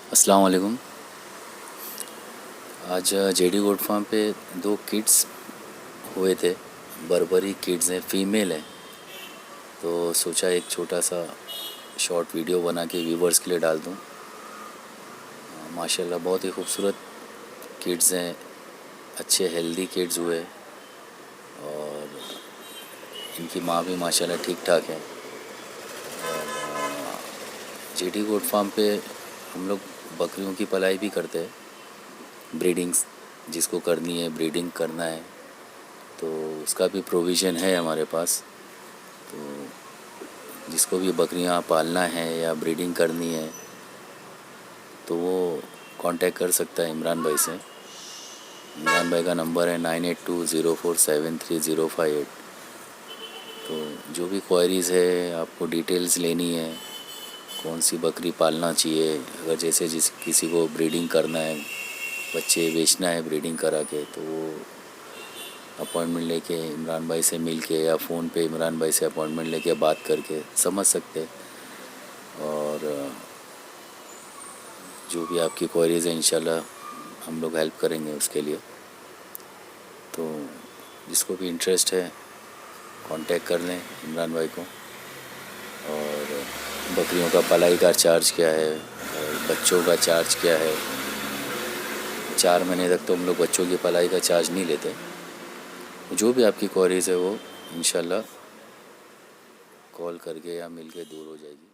अस्सलाम वालेकुम। आज जेडी गोट फार्म पे 2 किड्स हुए थे। बर्बरी किड्स हैं, फीमेल हैं। तो सोचा एक छोटा सा शॉर्ट वीडियो बना के व्यूवर्स के लिए डाल दूँ। माशाल्लाह बहुत ही खूबसूरत किड्स हैं, अच्छे हेल्दी किड्स हुए और इनकी माँ भी माशाल्लाह ठीक ठाक है। जेडी गोट फार्म पे हम लोग बकरियों की पलाई भी करते हैं, ब्रीडिंग्स जिसको करनी है, ब्रीडिंग करना है तो उसका भी प्रोविज़न है हमारे पास। तो जिसको भी बकरियां पालना है या ब्रीडिंग करनी है तो वो कांटेक्ट कर सकता है इमरान भाई से। इमरान भाई का नंबर है 9820473058। तो जो भी क्वायरीज़ है, आपको डिटेल्स लेनी है, कौन सी बकरी पालना चाहिए, अगर जैसे किसी को ब्रीडिंग करना है, बच्चे बेचना है ब्रीडिंग करा के, तो वो अपॉइंटमेंट लेके इमरान भाई से मिल के या फ़ोन पे इमरान भाई से अपॉइंटमेंट लेके बात करके समझ सकते हैं। और जो भी आपकी क्वेरीज़ है इंशाल्लाह हम लोग हेल्प करेंगे उसके लिए। तो जिसको भी इंटरेस्ट है कांटेक्ट कर लें इमरान भाई को। और बकरियों का पलाई का चार्ज क्या है और बच्चों का चार्ज क्या है। 4 महीने तक तो हम लोग बच्चों की पलाई का चार्ज नहीं लेते। जो भी आपकी क्वेरीज़ है वो इंशाल्लाह कॉल करके या मिल के दूर हो जाएगी।